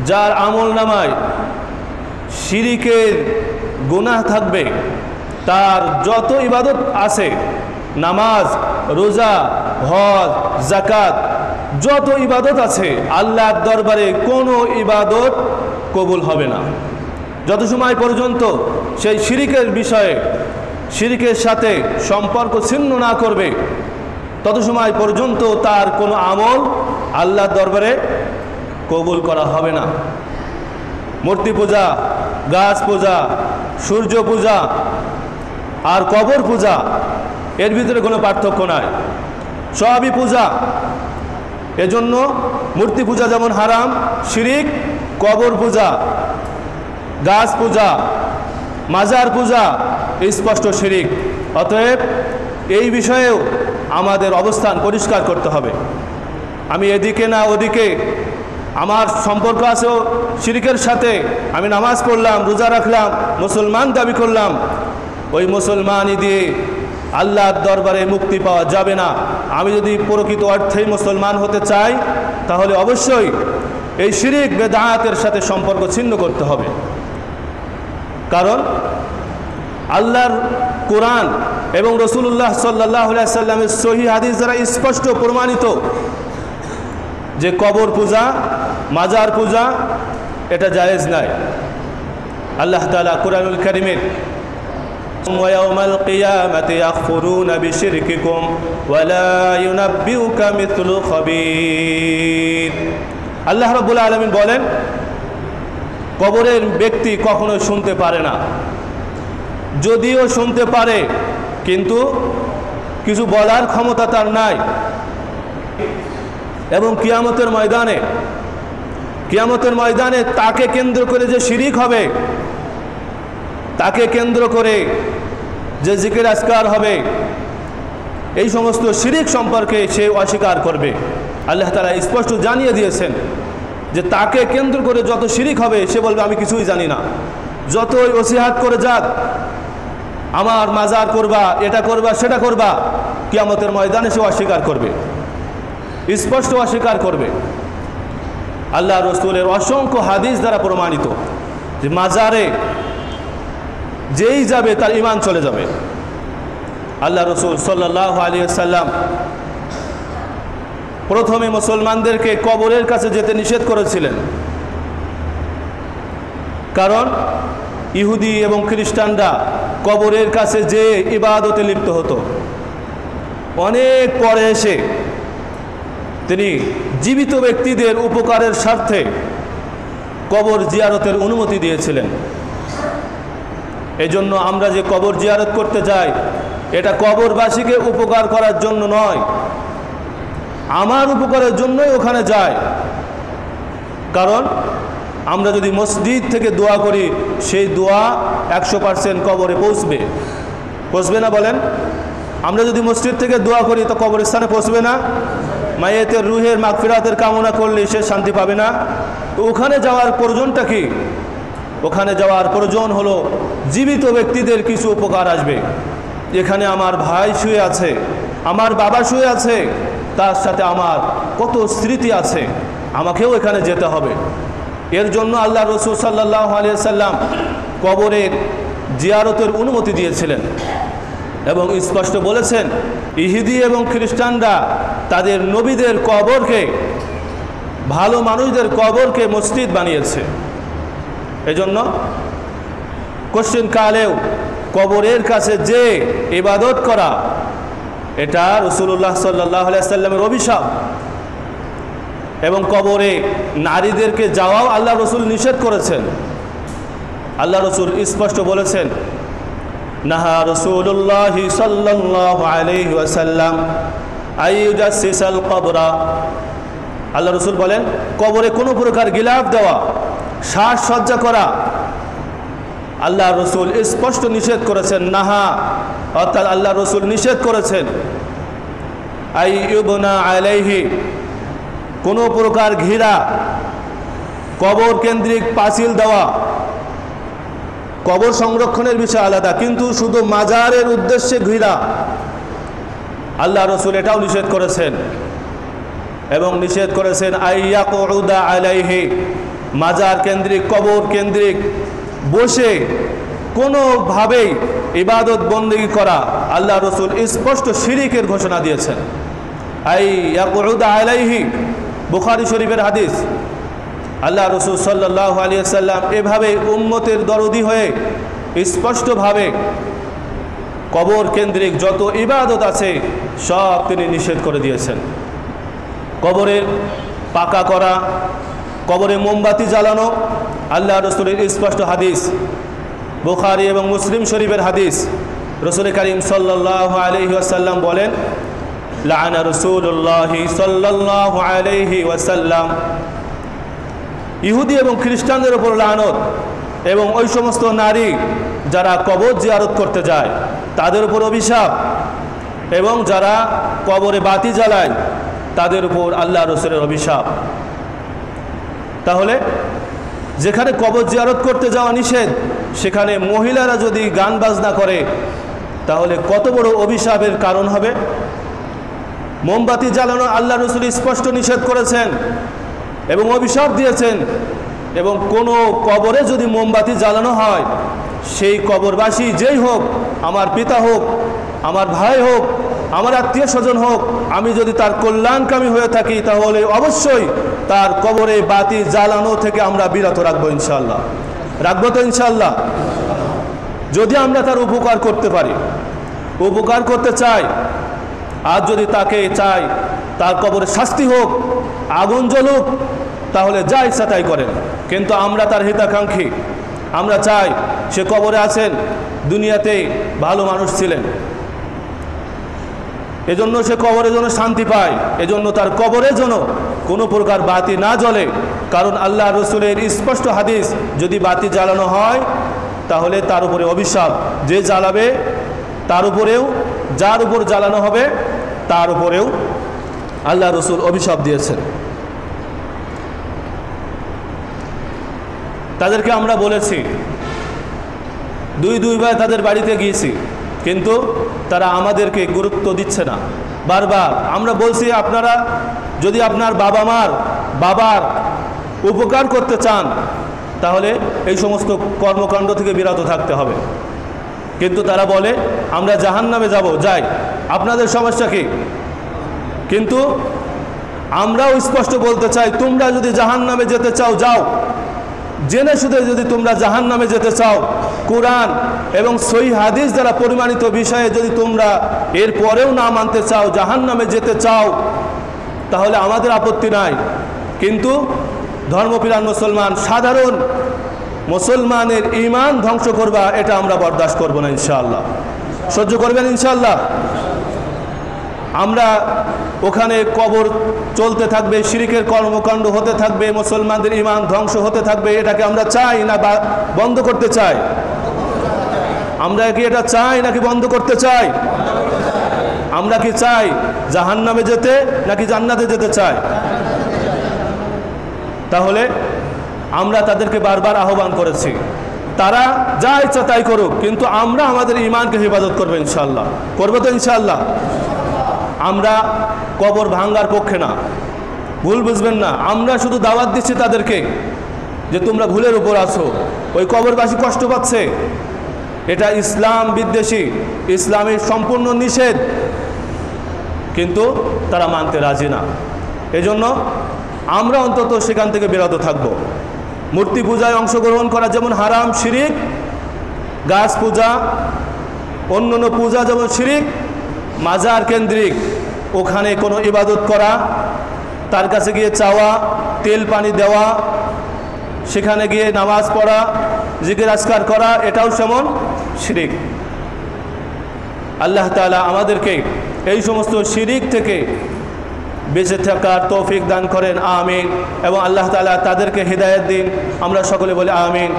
যার আমল নামায় শিরিকের গুনাহ থাকবে, তার যত ইবাদত আছে, নামাজ, রোজা, হজ, যাকাত, যত ইবাদত আছে, আল্লাহর দরবারে কোনো ইবাদত কবুল হবে না যত সময় পর্যন্ত সেই শিরিকের বিষয়ে, শিরিকের সাথে সম্পর্ক ছিন্ন না করবে, তত সময় পর্যন্ত তার কোনো আমল আল্লাহর দরবারে কবুল করা হবে না। মূর্তি পূজা, গাছ পূজা, সূর্য পূজা আর কবর পূজা, এর ভিতরে কোনো পার্থক্য নাই, সবই পূজা। এজন্য মূর্তি পূজা যেমন হারাম, শিরিক, কবর পূজা, গাছ পূজা, মাজার পূজা স্পষ্ট শিরিক। অতএব এই বিষয়েও আমাদের অবস্থান পরিষ্কার করতে হবে। আমি এদিকে না ওদিকে, আমার সম্পর্ক আছে শিরিকের সাথে, আমি নামাজ পড়লাম, রোজা রাখলাম, মুসলমান দাবি করলাম, ওই মুসলমানই দিয়ে আল্লাহর দরবারে মুক্তি পাওয়া যাবে না। আমি যদি প্রকৃত অর্থেই মুসলমান হতে চাই, তাহলে অবশ্যই এই শিরিক বেদাতের সাথে সম্পর্ক ছিন্ন করতে হবে। কারণ আল্লাহর কোরআন এবং রাসূলুল্লাহ সাল্লাল্লাহু আলাইহি সাল্লামের সহিহ হাদিস দ্বারা স্পষ্ট প্রমাণিত যে কবর পূজা, মাজার পূজা এটা জায়েজ নাই। আল্লাহ তাআলা কোরআনুল কারীমে وَيَوْمَ الْقِيَامَةِ يَكْفُرُونَ بِشِرْكِكُمْ وَلَا يُنَبِّئُكَ مِثْلُ خَبِيرٍ। আল্লাহ রাব্বুল আলামিন বলেন, কবরের ব্যক্তি কখনো শুনতে পারে না, যদিও শুনতে পারে কিন্তু কিছু বলার ক্ষমতা তার নাই। এবং কিয়ামতের ময়দানে তাকে কেন্দ্র করে যে শিরিক হবে, তাকে কেন্দ্র করে যে জিকির আজকার হবে, এই সমস্ত শিরিক সম্পর্কে সে অস্বীকার করবে। আল্লাহ তাআলা স্পষ্ট জানিয়ে দিয়েছেন যে তাকে কেন্দ্র করে যত শিরিক হবে সে বলবে আমি কিছুই জানি না। যতই ওসিহাত করে যাক, আমার মাজার করবা, এটা করবা, সেটা করবা, কিয়ামতের ময়দানে সে অস্বীকার করবে, স্পষ্ট অস্বীকার করবে। আল্লাহ রাসূলের অসংখ্য হাদিস দ্বারা প্রমাণিত যে মাজারে যেই যাবে তার ঈমান চলে যাবে। আল্লাহ রাসূল সাল্লাল্লাহু আলাইহি ওয়াসাল্লাম প্রথমে মুসলমানদেরকে কবরের কাছে যেতে নিষেধ করেছিলেন, কারণ ইহুদি এবং খ্রিস্টানরা কবরের কাছে যে ইবাদতে লিপ্ত হতো। অনেক পরে এসে তিনি জীবিত ব্যক্তিদের উপকারের স্বার্থে কবর জিয়ারতের অনুমতি দিয়েছিলেন। এজন্য আমরা যে কবর জিয়ারত করতে যাই, এটা কবরবাসীকে উপকার করার জন্য নয়, আমার উপকারের জন্যই ওখানে যায়। কারণ আমরা যদি মসজিদ থেকে দোয়া করি, সেই দোয়া 100% কবরে পৌঁছবে না? বলেন, আমরা যদি মসজিদ থেকে দোয়া করি তো কবরস্থানে পৌঁছবে না? মাইয়েতের রুহের মাগফিরাতের কামনা করলে সে শান্তি পাবে না? তো ওখানে যাওয়ার প্রয়োজনটা কি? ওখানে যাওয়ার প্রয়োজন হলো জীবিত ব্যক্তিদের কিছু উপকার আসবে। এখানে আমার ভাই শুয়ে আছে, আমার বাবা শুয়ে আছে, তার সাথে আমার কত স্মৃতি আছে, আমাকেও এখানে যেতে হবে। এর জন্য আল্লাহ রাসূল সাল্লাল্লাহু আলাইহি ওয়াসাল্লাম কবরের জিয়ারতের অনুমতি দিয়েছিলেন এবং স্পষ্ট বলেছেন, ইহুদি এবং খ্রিস্টানরা তাদের নবীদের কবরকে, ভালো মানুষদের কবরকে মসজিদ বানিয়েছে। এজন্য কোশ্চিন কালেও কবরের কাছে যে ইবাদত করা, এটা রাসূলুল্লাহ সাল্লাল্লাহু আলাইহি ওয়াসাল্লামের অভিশাপ। এবং কবরে নারীদেরকে যাওয়াও আল্লাহ রাসূল নিষেধ করেছেন। আল্লাহ রাসূল স্পষ্ট বলেছেন, নাহা রাসূলুল্লাহ সাল্লাল্লাহু আলাইহি ওয়াসাল্লাম আইয়ুজাসসিসাল কবরা। আল্লাহ রাসূল বলেন, কবরে কোনো প্রকার গিলাফ দেওয়া, সাজসজ্জা করা আল্লাহ রাসূল স্পষ্ট নিষেধ করেছেন। নাহা অর্থাৎ আল্লাহ রাসূল নিষেধ করেছেন আইয়ুবনা আলাইহি, কোনো প্রকার ঘিরা, কবর কেন্দ্রিক পাঁচিল দেওয়া, কবর সংরক্ষণের বিষয় আলাদা, কিন্তু শুধু মাজারের উদ্দেশ্যে ঘিরা আল্লাহ রাসূল এটাও নিষেধ করেছেন। এবং নিষেধ করেছেন আইয়াকুদা আলাইহি, মাজার কেন্দ্রিক, কবর কেন্দ্রিক বসে কোনোভাবেই ইবাদত বন্দেগী করা আল্লাহ রসুল স্পষ্ট শিরিকের ঘোষণা দিয়েছেন। আই ইয়াকুউদ আলাইহি, বুখারী শরীফের হাদিস। আল্লাহ রসুল সাল্লাল্লাহু আলাইহি ওয়াসাল্লাম এভাবে উম্মতের দরদি হয়ে স্পষ্টভাবে কবর কেন্দ্রিক যত ইবাদত আছে সব তিনি নিষেধ করে দিয়েছেন। কবরের পাকা করা, কবরে মোমবাতি জ্বালানো, আল্লাহ রসুলের স্পষ্ট হাদিস, বুখারী এবং মুসলিম শরীফের হাদিস। রসুল করিম সাল্লাল্লাহু আলাইহি ওয়াসাল্লাম বলেন, লাআনা রাসূলুল্লাহি সাল্লাল্লাহু আলাইহি ওয়াসাল্লাম, ইহুদি এবং খ্রিস্টানদের উপর লানত, এবং ওই সমস্ত নারী যারা কবর জিয়ারত করতে যায় তাদের উপর অভিশাপ, এবং যারা কবরে বাতি জ্বালায় তাদের উপর আল্লাহ রসুলের অভিশাপ। তাহলে যেখানে কবর জিয়ারত করতে যাওয়া নিষেধ, সেখানে মহিলারা যদি গান বাজনা করে তাহলে কত বড় অভিশাপের কারণ হবে। মোমবাতি জ্বালানো আল্লাহ রসুল স্পষ্ট নিষেধ করেছেন এবং অভিশাপ দিয়েছেন। এবং কোনো কবরে যদি মোমবাতি জ্বালানো হয়, সেই কবরবাসী যেই হোক, আমার পিতা হোক, আমার ভাই হোক, আমার আত্মীয় স্বজন হোক, আমি যদি তার কল্যাণকামী হয়ে থাকি তাহলে অবশ্যই তার কবরে বাতি জ্বালানো থেকে আমরা বিরত রাখবো ইনশাআল্লাহ। রাখবো তো ইনশাআল্লাহ? যদি আমরা তার উপকার করতে পারি, উপকার করতে চাই, আর যদি তাকে চাই তার কবরে শাস্তি হোক, আগুন জ্বলুক, তাহলে যা ইচ্ছা তাই করেন। কিন্তু আমরা তার হিতাকাঙ্ক্ষী, আমরা চাই সে কবরে আছেন, দুনিয়াতে ভালো মানুষ ছিলেন, এজন্য সে কবরের জন্য শান্তি পায়, এজন্য তার কবরের জন্য কোনো প্রকার বাতি না জ্বলে। কারণ আল্লাহ রসুলের স্পষ্ট হাদিস, যদি বাতি জ্বালানো হয় তাহলে তার উপরে অভিশাপ, যে জ্বালাবে তার উপরেও, যার উপর জ্বালানো হবে তার উপরেও আল্লাহ রসুল অভিশাপ দিয়েছেন। তাদেরকে আমরা বলেছি, দুইবার তাদের বাড়িতে গিয়েছি, কিন্তু তারা আমাদেরকে গুরুত্ব দিচ্ছে না। বারবার আমরা বলছি, আপনারা যদি আপনার বাবার উপকার করতে চান তাহলে এই সমস্ত কর্মকাণ্ড থেকে বিরত থাকতে হবে। কিন্তু তারা বলে আমরা জাহান্নামে যাব, যাই, আপনাদের সমস্যা কি? কিন্তু আমরাও স্পষ্ট বলতে চাই, তোমরা যদি জাহান্নামে যেতে চাও যাও, জেনে শুধু যদি তোমরা জাহান্নামে যেতে চাও, কোরআন এবং সহিহ হাদিস দ্বারা পরিমাণিত বিষয়ে যদি তোমরা এর পরেও না মানতে চাও, জাহান্নামে যেতে চাও, তাহলে আমাদের আপত্তি নাই। কিন্তু ধর্মপ্রাণ মুসলমান, সাধারণ মুসলমানের ঈমান ধ্বংস করবা, এটা আমরা বরদাস্ত করব না ইনশাআল্লাহ। সহ্য করবেন ইনশাআল্লাহ? আমরা ওখানে কবর চলতে থাকবে, শিরকের কর্মকাণ্ড হতে থাকবে, মুসলমানদের ঈমান ধ্বংস হতে থাকবে, এটাকে আমরা চাই না বন্ধ করতে চাই? আমরা কি এটা চাই নাকি বন্ধ করতে চাই? আমরা কি চাই জাহান্নামে যেতে নাকি জান্নাতে যেতে চাই? তাহলে আমরা তাদেরকে বারবার আহ্বান করেছি, তারা যা ইচ্ছা তাই করুক, কিন্তু আমরা আমাদের ঈমানকে হেফাজত করবো ইনশাআল্লাহ। করবো তো ইনশাআল্লাহ? আমরা কবর ভাঙ্গার পক্ষে না, ভুল বুঝবেন না। আমরা শুধু দাওয়াত দিচ্ছি তাদেরকে যে তোমরা ভুলের উপর আছো, ওই কবরবাসী কষ্ট পাচ্ছে, এটা ইসলাম বিদ্বেষী, ইসলামের সম্পূর্ণ নিষেধ, কিন্তু তারা মানতে রাজি না। এজন্য আমরা অন্তত সেখান থেকে বিরত থাকব। মূর্তি পূজায় অংশগ্রহণ করা যেমন হারাম, শিরিক, গাছ পূজা, অন্যান্য পূজা যেমন শিরিক, মাজার কেন্দ্রিক ওখানে কোনো ইবাদত করা, তার কাছে গিয়ে চাওয়া, তেল পানি দেওয়া, সেখানে গিয়ে নামাজ পড়া, জিকির আজকার করা, এটাও যেমন শিরিক। আল্লাহ তাআলা আমাদেরকে এই সমস্ত শিরিক থেকে বেঁচে থাকার তৌফিক দান করেন, আমিন। এবং আল্লাহ তাআলা তাদেরকে হিদায়াত দিন, আমরা সকলে বলি আমিন।